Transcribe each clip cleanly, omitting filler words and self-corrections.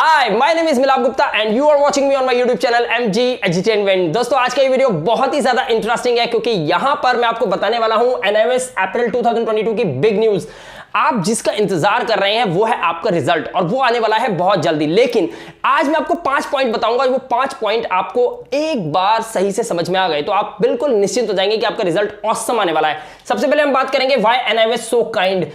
Hi my name is Milap Gupta and you are watching me on my YouTube channel MG entertainment. दोस्तों आज का ये video बहुत ही ज्यादा इंटरेस्टिंग है क्योंकि यहां पर मैं आपको बताने वाला हूं एनआईओएस अप्रैल 2022 की बिग न्यूज। आप जिसका इंतजार कर रहे हैं वो है आपका रिजल्ट और वो आने वाला है बहुत जल्दी। लेकिन आज मैं आपको 5 पॉइंट बताऊंगा, वो 5 पॉइंट आपको एक बार सही से समझ में आ गए तो आप बिल्कुल निश्चिंत हो जाएंगे कि आपका रिजल्ट ऑसम आने वाला है। सबसे पहले हम बात करेंगे why NIOS so kind.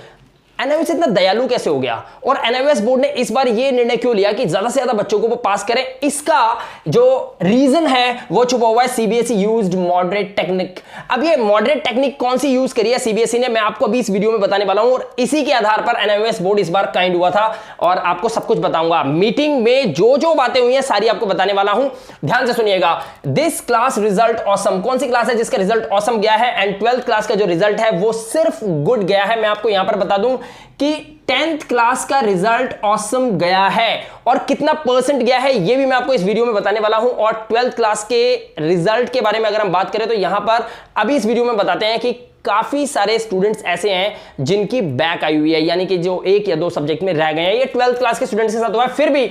NIOS इतना दयालु कैसे हो गया और एनआईओएस बोर्ड ने इस बार ये निर्णय क्यों लिया कि ज्यादा से ज्यादा बच्चों को वो पास करें। इसका जो रीजन है वो छुपा हुआ है सीबीएसई यूज्ड मॉडरेट टेक्निक। अब ये मॉडरेट टेक्निक कौन सी यूज करी है सीबीएसई ने, मैं आपको अभी इस वीडियो में बताने वाला हूं और इसी के आधार पर एनआईओएस बोर्ड इस बार काइंड हुआ था और आपको सब कुछ बताऊंगा। मीटिंग में जो जो बातें हुई हैं सारी आपको बताने वाला हूं, ध्यान से सुनिएगा। दिस क्लास रिजल्ट ऑसम, कौन सी क्लास है जिसका रिजल्ट ऑसम गया है एंड 12th क्लास का जो रिजल्ट है वो सिर्फ गुड गया है। मैं आपको यहां पर बता दूं कि 10th क्लास का रिजल्ट ऑसम गया है और कितना परसेंट गया है ये भी मैं आपको इस वीडियो में बताने वाला हूं। और 12th क्लास के रिजल्ट के बारे में अगर हम बात करें तो यहां पर अभी इस वीडियो में बताते हैं कि काफी सारे स्टूडेंट्स ऐसे हैं जिनकी बैक आई हुई है, यानी कि जो 1 या 2 सब्जेक्ट में रह गए हैं। ये 12th क्लास के स्टूडेंट्स के साथ हुआ है, फिर भी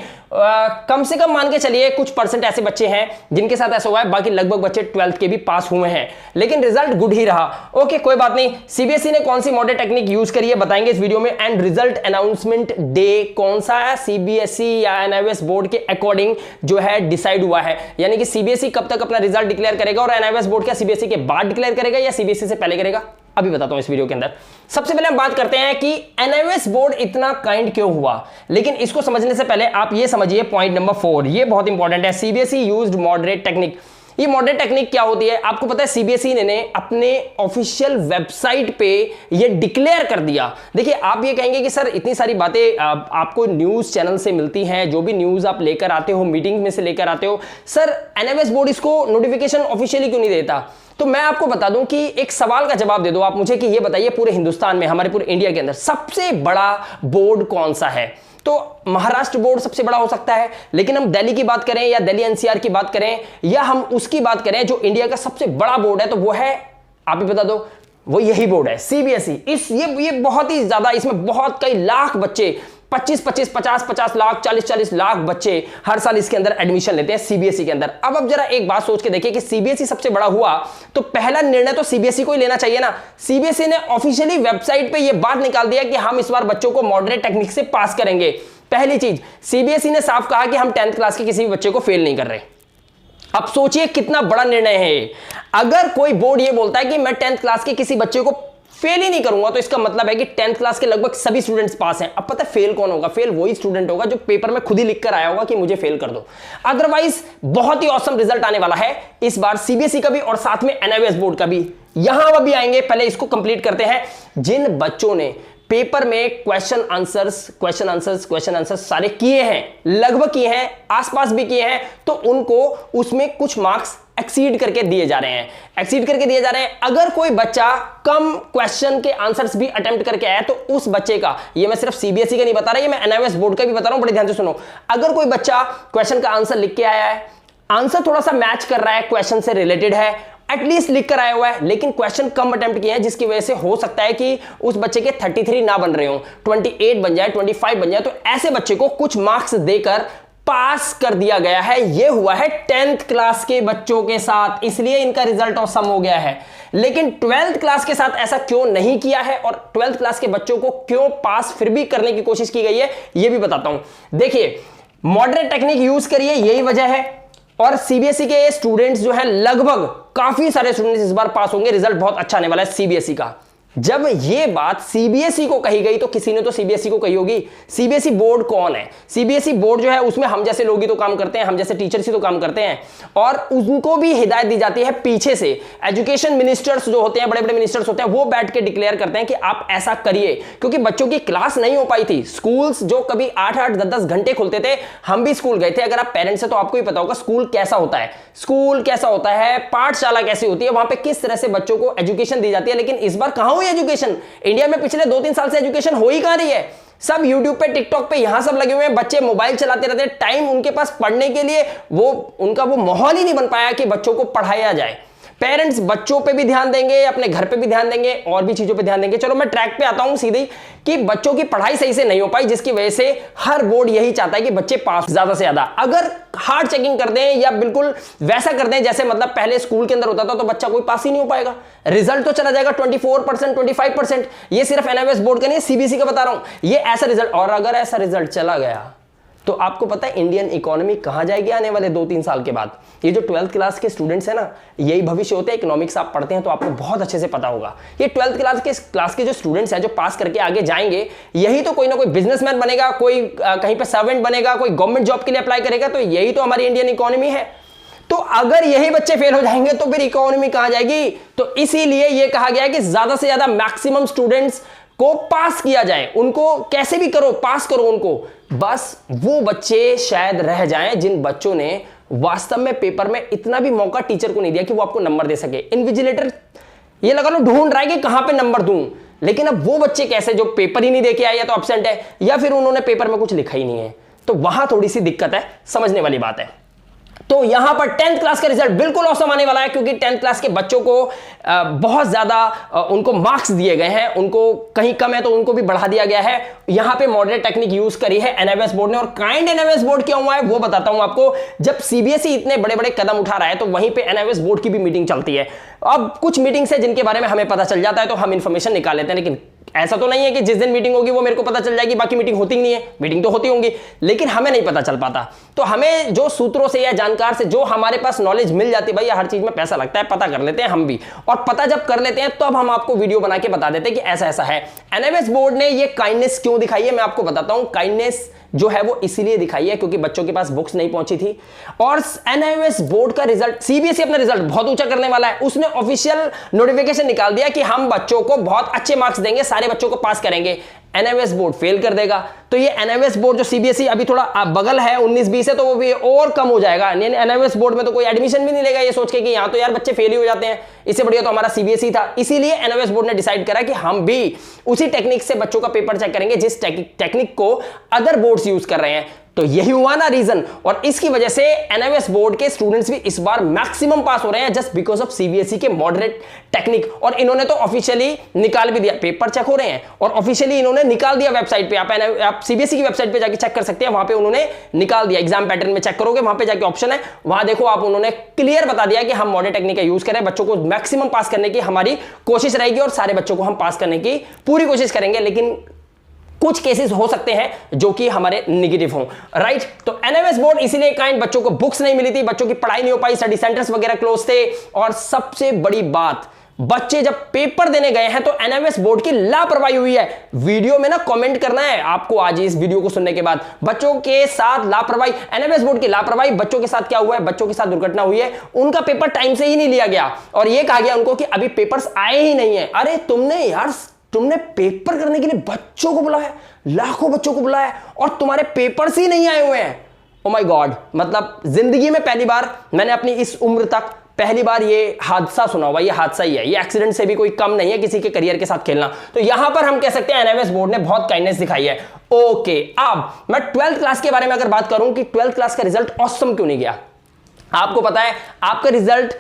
कम से कम मान के चलिए कुछ परसेंट ऐसे बच्चे हैं जिनके साथ ऐसा हुआ है, बाकी लगभग बच्चे 12th के भी पास हुए हैं लेकिन रिजल्ट गुड ही रहा। ओके कोई बात नहीं। सीबीएसई ने कौन सी मॉडल टेक्निक यूज करी है बताएंगे इस वीडियो में। एंड रिजल्ट अनाउंसमेंट डे कौन सा है सीबीएसई या एनआईओएस बोर्ड के अकॉर्डिंग जो है डिसाइड हुआ है, यानी कि सीबीएसई कब तक अपना रिजल्ट डिक्लेयर करेगा और एनआईओएस बोर्ड क्या सीबीएसई के बाद डिक्लेयर करेगा या सीबीएसई से पहले करेगा, अभी बताता हूं इस वीडियो के अंदर। सबसे पहले हम बात करते हैं कि एनआईओएस बोर्ड इतना काइंड क्यों हुआ, लेकिन इसको समझने से पहले आप ये समझिए पॉइंट नंबर 4, ये बहुत इंपॉर्टेंट है। CBSE used moderate technique. ये मॉडरेट टेक्निक क्या होती है आपको पता है? सीबीएसई ने अपने ऑफिशियल वेबसाइट पे ये डिक्लेयर कर दिया। देखिए आप ये कहेंगे कि सर इतनी सारी बातें आपको न्यूज चैनल से मिलती हैं, जो भी न्यूज आप लेकर आते हो मीटिंग में से लेकर आते हो, सर एनआईओएस बोर्ड इसको नोटिफिकेशन ऑफिशियली क्यों नहीं देता? तो मैं आपको बता दूं कि एक सवाल का जवाब दे दो आप मुझे कि ये बताइए पूरे हिंदुस्तान में, हमारे पूरे इंडिया के अंदर सबसे बड़ा बोर्ड कौन सा है? तो महाराष्ट्र बोर्ड सबसे बड़ा हो सकता है, लेकिन हम दिल्ली की बात करें या दिल्ली एनसीआर की बात करें या हम उसकी बात करें जो इंडिया का सबसे बड़ा बोर्ड है, तो वो है, आप ही बता दो, वो यही बोर्ड है सीबीएसई। ये बहुत ही ज्यादा, इसमें बहुत कई लाख बच्चे 25-25, 50-50 लाख, 40-40 लाख बच्चे हर साल इसके अंदर एडमिशन लेते हैं सीबीएसई के अंदर। अब जरा एक बात सोच के देखिए कि सीबीएसई सबसे बड़ा हुआ तो पहला निर्णय तो सीबीएसई को ही लेना चाहिए ना। सीबीएसई ने ऑफिशियली वेबसाइट पे ये बात निकाल दिया कि हम इस बार बच्चों को मॉडरेट टेक्निक से पास करेंगे। पहली चीज, सीबीएसई ने साफ कहा कि हम 10th क्लास के किसी भी बच्चे को फेल नहीं कर रहे। अब सोचिए कितना बड़ा निर्णय है। अगर कोई बोर्ड ये बोलता है कि मैं 10th क्लास के किसी बच्चे को फेल ही नहीं करूंगा तो इसका मतलब है कि 10th क्लास के लगभग सभी स्टूडेंट्स पास हैं। अब पता है फेल कौन होगा? फेल वही स्टूडेंट होगा जो पेपर में खुद ही लिख कर आया होगा कि मुझे फेल कर दो। अदरवाइज बहुत ही ऑसम रिजल्ट आने वाला है इस बार सीबीएसई का भी और साथ में एनआईओएस बोर्ड का भी। यहां वो भी आएंगे, पहले इसको कंप्लीट करते हैं। जिन बच्चों ने पेपर में क्वेश्चन आंसर्स सारे किए हैं, लगभग किए हैं, आसपास भी किए हैं, तो उनको उसमें कुछ मार्क्स एक्सीड करके दिए जा रहे हैं। अगर कोई बच्चा कम क्वेश्चन के आंसर्स भी अटेम्प्ट करके आया तो उस बच्चे का, ये मैं सिर्फ सीबीएसई का नहीं बता रहा, ये मैं एनआईओएस बोर्ड का भी बता रहा हूं, बड़े ध्यान से सुनो। अगर कोई बच्चा क्वेश्चन का आंसर लिख के आया है, आंसर थोड़ा सा मैच कर रहा है, क्वेश्चन से रिलेटेड है, एटलीस्ट लिख कर आया हुआ है, लेकिन क्वेश्चन कम अटेम्प्ट किए हैं, जिसकी वजह से हो सकता है कि उस बच्चे के 33 ना बन रहे हो, 28 बन जाए, 25 बन जाए, तो ऐसे बच्चे को कुछ मार्क्स देकर पास कर दिया गया है। यह हुआ है 10th क्लास के बच्चों के साथ, इसलिए इनका रिजल्ट ऑसम हो गया है। लेकिन 12th क्लास के साथ ऐसा क्यों नहीं किया है और 12th क्लास के बच्चों को क्यों पास फिर भी करने की कोशिश की गई है यह भी बताता हूं। देखिए मॉडरेट टेक्निक यूज करिए, यही वजह है। और सीबीएसई के स्टूडेंट्स जो है लगभग काफी सारे स्टूडेंट्स इस बार पास होंगे, रिजल्ट बहुत अच्छा आने वाला है सीबीएसई का। जब ये बात सीबीएसई को कही गई तो किसी ने तो सीबीएसई को कही होगी। सीबीएसई बोर्ड कौन है? सीबीएसई बोर्ड जो है उसमें हम जैसे लोग ही तो काम करते हैं, हम जैसे टीचर्स ही तो काम करते हैं और उनको भी हिदायत दी जाती है पीछे से। एजुकेशन मिनिस्टर्स जो होते हैं, बड़े बड़े मिनिस्टर्स होते हैं, वो बैठ के डिक्लेयर करते हैं कि आप ऐसा करिए, क्योंकि बच्चों की क्लास नहीं हो पाई थी। स्कूल्स जो कभी 8-8, 10-10 घंटे खुलते थे, हम भी स्कूल गए थे। अगर आप पेरेंट्स हैं तो आपको ही पता होगा स्कूल कैसा होता है, पाठशाला कैसी होती है, वहां पे किस तरह से बच्चों को एजुकेशन दी जाती है। लेकिन इस बार कहां हुई एजुकेशन? इंडिया में पिछले 2-3 साल से एजुकेशन हो ही कहां रही है? सब यूट्यूब पे, टिकटॉक पे, यहां सब लगे हुए हैं, बच्चे मोबाइल चलाते रहते हैं, टाइम उनके पास पढ़ने के लिए उनका वो माहौल ही नहीं बन पाया कि बच्चों को पढ़ाया जाए। पेरेंट्स बच्चों पे भी ध्यान देंगे, अपने घर पे भी ध्यान देंगे, और भी चीजों पे ध्यान देंगे। चलो मैं ट्रैक पे आता हूं सीधे कि बच्चों की पढ़ाई सही से नहीं हो पाई, जिसकी वजह से हर बोर्ड यही चाहता है कि बच्चे पास ज्यादा से ज्यादा। अगर हार्ड चेकिंग कर दें या बिल्कुल वैसा कर दें जैसे मतलब पहले स्कूल के अंदर होता था, तो बच्चा कोई पास ही नहीं हो पाएगा, रिजल्ट तो चला जाएगा 24%, 25%। ये सिर्फ एनआईओएस बोर्ड का नहीं, सीबीएसई का बता रहा हूं, ये ऐसा रिजल्ट। और अगर ऐसा रिजल्ट चला गया तो आपको पता है इंडियन इकोनॉमी कहां जाएगी आने वाले 2-3 साल के बाद। ये जो 12th क्लास के स्टूडेंट्स हैं ना, यही भविष्य होते हैं। इकोनॉमिक्स आप पढ़ते हैं तो आपको बहुत अच्छे से पता होगा। ये 12th क्लास के जो स्टूडेंट्स हैं, जो पास करके आगे जाएंगे, यही तो कोई ना कोई बिजनेसमैन बनेगा, कोई कहीं पे सर्वेंट बनेगा, कोई गवर्नमेंट जॉब के लिए अप्लाई करेगा। तो यही तो हमारी इंडियन इकोनॉमी है। तो अगर यही बच्चे फेल हो जाएंगे तो फिर इकोनॉमी कहां जाएगी। तो इसीलिए यह कहा गया है कि ज्यादा से ज्यादा मैक्सिमम स्टूडेंट्स को पास किया जाए, उनको कैसे भी करो पास करो उनको। बस वो बच्चे शायद रह जाएं जिन बच्चों ने वास्तव में पेपर में इतना भी मौका टीचर को नहीं दिया कि वो आपको नंबर दे सके। इन्विजिलेटर ये लगा लो ढूंढ रहा है कि कहां पे नंबर दूं, लेकिन अब वो बच्चे कैसे जो पेपर ही नहीं दे के आए, या तो एब्सेंट है या फिर उन्होंने पेपर में कुछ लिखा ही नहीं है। तो वहां थोड़ी सी दिक्कत है, समझने वाली बात है। तो यहां पर 10th क्लास का रिजल्ट बिल्कुल औसम आने वाला है, क्योंकि 10th क्लास के बच्चों को बहुत ज्यादा उनको मार्क्स दिए गए हैं। उनको कहीं कम है तो उनको भी बढ़ा दिया गया है। यहां पे मॉडरेट टेक्निक यूज करी है एनआईओएस बोर्ड ने। और काइंड एनआईओएस बोर्ड क्यों हुआ है वो बताता हूं आपको। जब सीबीएसई इतने बड़े बड़े कदम उठा रहा है तो वहीं पे एनआईओएस बोर्ड की भी मीटिंग चलती है। अब कुछ मीटिंग्स है जिनके बारे में हमें पता चल जाता है तो हम इंफॉर्मेशन निकाल लेते हैं, लेकिन ऐसा तो नहीं है कि जिस दिन मीटिंग होगी वो मेरे को पता चल जाएगी, बाकी मीटिंग होती ही नहीं है। मीटिंग तो होती होंगी लेकिन हमें नहीं पता चल पाता। तो हमें जो सूत्रों से या जानकार से जो हमारे पास नॉलेज मिल जाती है, भाई हर चीज में पैसा लगता है, पता कर लेते हैं हम भी। और पता जब कर लेते हैं तो अब हम आपको वीडियो बना के बता देते हैं कि ऐसा ऐसा है। एनआईओएस बोर्ड ने ये काइंडनेस क्यों दिखाई है मैं आपको बताता हूं। काइंडनेस जो है वो इसीलिए दिखाई है क्योंकि बच्चों के पास बुक्स नहीं पहुंची थी। और एनआईओएस बोर्ड का रिजल्ट, सीबीएसई अपना रिजल्ट बहुत ऊंचा करने वाला है। उसने ऑफिशियल नोटिफिकेशन निकाल दिया कि हम बच्चों को बहुत अच्छे मार्क्स देंगे, सारे बच्चों को पास करेंगे। एनआईओएस बोर्ड फेल कर देगा तो ये एनआईओएस बोर्ड जो सीबीएसई अभी थोड़ा बगल है 19-20 है तो वो भी और कम हो जाएगा। एनआईओएस बोर्ड में तो कोई एडमिशन भी नहीं लेगा ये सोच के कि यहां तो यार बच्चे फेल ही हो जाते हैं, इससे बढ़िया तो हमारा सीबीएसई था। इसीलिए एनआईओएस बोर्ड ने डिसाइड करा कि हम भी उसी टेक्निक से बच्चों का पेपर चेक करेंगे जिस टेक्निक को अदर बोर्ड्स यूज कर रहे हैं। तो यही हुआ ना रीजन। और इसकी वजह से एनआईओएस बोर्ड के स्टूडेंट्स भी इस बार मैक्सिमम पास हो रहे हैं जस्ट बिकॉज ऑफ सीबीएसई के मॉडरेट टेक्निक। और इन्होंने तो ऑफिशियली निकाल भी दिया, पेपर चेक हो रहे हैं और ऑफिशियली इन्होंने निकाल दिया वेबसाइट पे। आप सीबीएसई की वेबसाइट पे जाके चेक कर सकते हैं, वहां पे उन्होंने निकाल दिया। एग्जाम पैटर्न में चेक करोगे वहां पे जाके ऑप्शन है, वहां देखो आप, उन्होंने क्लियर बता दिया कि हम मॉडरेट टेक्निक का यूज करें, बच्चों को मैक्सिमम पास करने की हमारी कोशिश रहेगी और सारे बच्चों को हम पास करने की पूरी कोशिश करेंगे। लेकिन कुछ केसेस हो सकते हैं जो कि हमारे नेगेटिव हों, राइट। तो एनआईओएस बोर्ड इसीलिए काइंड बच्चों को बुक्स नहीं मिली थी, बच्चों की पढ़ाई नहीं हो पाई, स्टडी सेंटर्स वगैरह क्लोज थे। और सबसे बड़ी बात, बच्चे जब पेपर देने गए हैं तो एनआईओएस बोर्ड की लापरवाही हुई है। वीडियो में ना कमेंट करना है आपको आज इस वीडियो को सुनने के बाद, बच्चों के साथ लापरवाही, एनआईओएस बोर्ड की लापरवाही। बच्चों के साथ क्या हुआ है, बच्चों के साथ दुर्घटना हुई है, उनका पेपर टाइम से ही नहीं लिया गया और यह कहा गया उनको कि अभी पेपर्स आए ही नहीं है। अरे तुमने पेपर करने के लिए बच्चों को बुलाया, लाखों बच्चों को बुलाया और तुम्हारे पेपर्स ही नहीं आए हुए हैं। ओ माय गॉड, मतलब जिंदगी में पहली बार मैंने अपनी इस उम्र तक पहली बार ये हादसा सुना हुआ। ये हादसा ही है, ये एक्सीडेंट से भी कोई कम नहीं है किसी के करियर के साथ खेलना। तो यहां पर हम कह सकते हैं एनआईओएस बोर्ड ने बहुत काइंडनेस दिखाई है। ओके, अब मैं 12th क्लास के बारे में अगर बात करूं कि 12th क्लास का रिजल्ट ऑसम क्यों नहीं गया। आपको पता है आपका रिजल्ट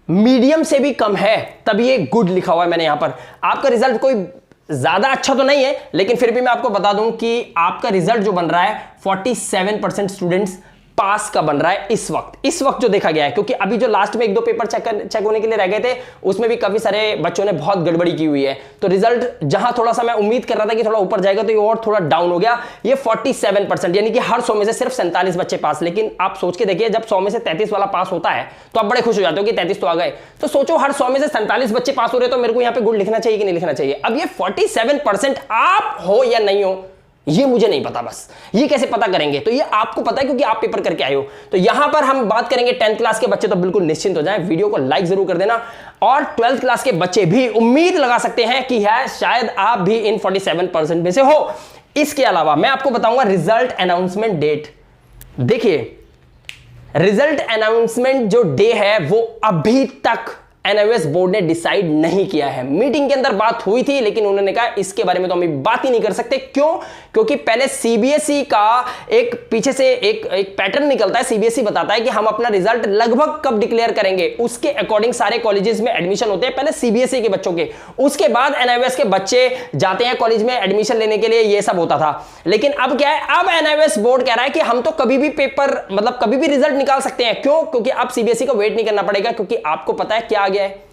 मीडियम से भी कम है, तभी ये गुड लिखा हुआ है मैंने यहां पर। आपका रिजल्ट कोई ज्यादा अच्छा तो नहीं है, लेकिन फिर भी मैं आपको बता दूं कि आपका रिजल्ट जो बन रहा है 47% स्टूडेंट्स पास का बन रहा है इस वक्त जो देखा गया है। क्योंकि अभी जो लास्ट में 1-2 पेपर चेक होने के लिए रह गए थे उसमें भी काफी सारे बच्चों ने बहुत गड़बड़ी की हुई है। तो रिजल्ट जहां थोड़ा सा मैं उम्मीद कर रहा था कि थोड़ा ऊपर जाएगा तो ये और थोड़ा डाउन हो गया। ये 47%, यानी कि हर 100 में से सिर्फ 47 बच्चे पास। लेकिन आप सोच के देखिए, जब 100 में से 33 वाला पास होता है तो आप बड़े खुश हो जाते हो कि 33 तो आ गए। तो सोचो हर 100 में से 47 बच्चे पास हो रहे, तो मेरे को यहां पे गुड लिखना चाहिए कि नहीं लिखना चाहिए। अब ये 47% आप हो या नहीं हो ये मुझे नहीं पता, बस ये कैसे पता करेंगे। तो ये आपको पता है क्योंकि आप पेपर करके आए हो। तो यहां पर हम बात करेंगे 10th क्लास के बच्चे, तो बिल्कुल निश्चिंत हो जाएं, वीडियो को लाइक जरूर कर देना। और 12th क्लास के बच्चे भी उम्मीद लगा सकते हैं कि है शायद आप भी इन 47% में से हो। इसके अलावा मैं आपको बताऊंगा रिजल्ट अनाउंसमेंट डेट। देखिए, रिजल्ट अनाउंसमेंट जो डे है वो अभी तक एनआईओएस बोर्ड ने डिसाइड नहीं किया है। मीटिंग के अंदर बात हुई थी, लेकिन उन्होंने कहा इसके बारे में तो हम बात ही नहीं कर सकते। क्यों? क्योंकि पहले सीबीएसई का एक पीछे से एक पैटर्न निकलता है। सीबीएसई बताता है कि हम अपना रिजल्ट लगभग कब डिक्लेयर करेंगे, उसके अकॉर्डिंग सारे कॉलेजेस में एडमिशन होते हैं, पहले सीबीएसई के बच्चों के, उसके बाद एनआईओएस के बच्चे जाते हैं कॉलेज में एडमिशन लेने के लिए, ये सब होता था। लेकिन अब क्या है, अब एनआईओएस बोर्ड कह रहा है कि हम तो कभी भी पेपर मतलब कभी भी रिजल्ट निकाल सकते हैं। क्यों? क्योंकि अब सीबीएसई को वेट नहीं करना पड़ेगा, क्योंकि आपको पता है क्या गया है,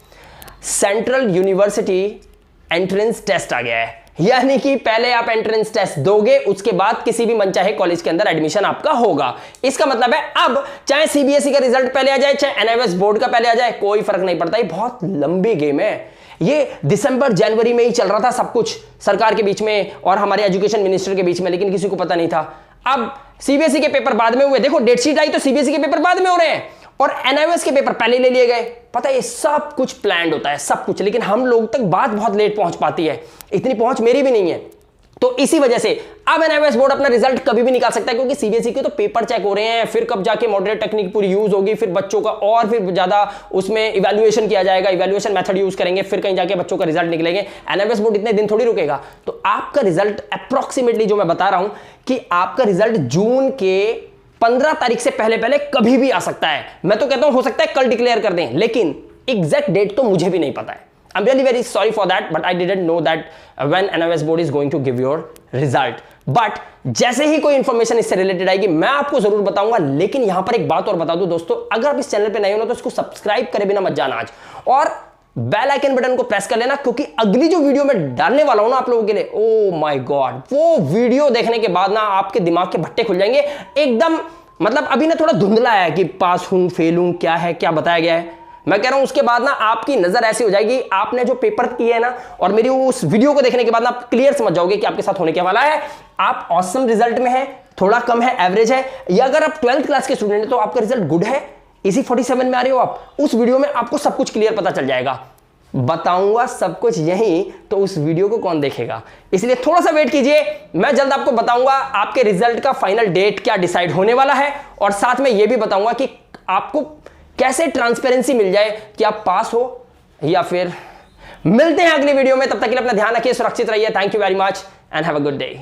सेंट्रल यूनिवर्सिटी एंट्रेंस टेस्ट आ गया है। यानी कि पहले आप एंट्रेंस टेस्ट दोगे, उसके बाद किसी भी मनचाहे कॉलेज के अंदर एडमिशन आपका होगा। इसका मतलब है अब चाहे सीबीएसई का रिजल्ट पहले आ जाए, चाहे एनआईओएस बोर्ड का पहले आ जाए, कोई फर्क नहीं पड़ता। ये बहुत लंबी गेम है। ये दिसंबर जनवरी में ही चल रहा था सब कुछ, सरकार के बीच में और हमारे एजुकेशन मिनिस्टर के बीच में, लेकिन किसी को पता नहीं था। अब सीबीएसई के पेपर बाद में हुए, देखो डेट शीट आई तो सीबीएसई के पेपर बाद में हो रहे हैं और एनआईओएस के पेपर पहले ले लिए गए। पता है ये सब कुछ प्लान्ड होता है, सब कुछ, लेकिन हम लोग तक बात बहुत लेट पहुंच पाती है। इतनी पहुंच मेरी भी नहीं है, तो इसी वजह से अब एनआईओएस बोर्ड अपना रिजल्ट कभी भी निकाल सकता है, क्योंकि सीबीएसई के तो पेपर चेक हो रहे हैं, फिर कब जाके मॉडरेट टेक्निक पूरी यूज होगी, फिर बच्चों का और फिर ज्यादा उसमें इवैल्यूएशन किया जाएगा, इवैल्यूएशन मेथड यूज करेंगे, फिर कहीं जाके बच्चों का रिजल्ट निकलेंगे। एनआईओएस बोर्ड इतने दिन थोड़ी रुकेगा। तो आपका रिजल्ट अप्रोक्सीमेटली जो मैं बता रहा हूं कि आपका रिजल्ट जून के 15 तारीख से पहले पहले कभी भी आ सकता है। मैं तो कहता हूं हो सकता है कल डिक्लेयर कर दें, लेकिन एग्जैक्ट डेट तो मुझे भी नहीं पता है। I'm really very sorry for that, but I didn't know that when NIOS board is going to give your result. But जैसे ही कोई इंफॉर्मेशन इससे रिलेटेड आएगी मैं आपको जरूर बताऊंगा। लेकिन यहां पर एक बात और बता दूं दोस्तों, अगर आप इस चैनल पे नए हो ना तो इसको सब्सक्राइब करे बिना मत जाना आज, और बेल आइकन बटन को प्रेस कर लेना, क्योंकि अगली जो वीडियो मैं डालने वाला हूं ना आप लोगों के लिए, ओ माय गॉड, वो वीडियो देखने के बाद ना आपके दिमाग के भट्टे खुल जाएंगे एकदम। मतलब अभी ना थोड़ा धुंधला है कि पास हूं फेल हूं, क्या है क्या बताया गया है, मैं कह रहा हूं उसके बाद ना आपकी नजर ऐसी हो जाएगी, आपने जो पेपर किए है ना और मेरी उस वीडियो को देखने के बाद ना आप क्लियर समझ जाओगे कि आपके साथ होने क्या वाला है। आप ऑसम रिजल्ट में है, थोड़ा कम है, एवरेज है, या अगर आप 12th क्लास के स्टूडेंट हैं तो आपका रिजल्ट गुड है, इसी 47 में आ रहे हो आप, उस वीडियो में आपको सब कुछ क्लियर पता चल जाएगा। बताऊंगा सब कुछ यहीं, तो उस वीडियो को कौन देखेगा, इसलिए थोड़ा सा वेट कीजिए। मैं जल्द आपको बताऊंगा आपके रिजल्ट का फाइनल डेट क्या डिसाइड होने वाला है, और साथ में यह भी बताऊंगा कि आपको कैसे ट्रांसपेरेंसी मिल जाए कि आप पास हो या फिर। मिलते हैं अगली वीडियो में, तब तक के लिए अपना ध्यान रखिए, सुरक्षित रहिए। Thank you very much and have a good day.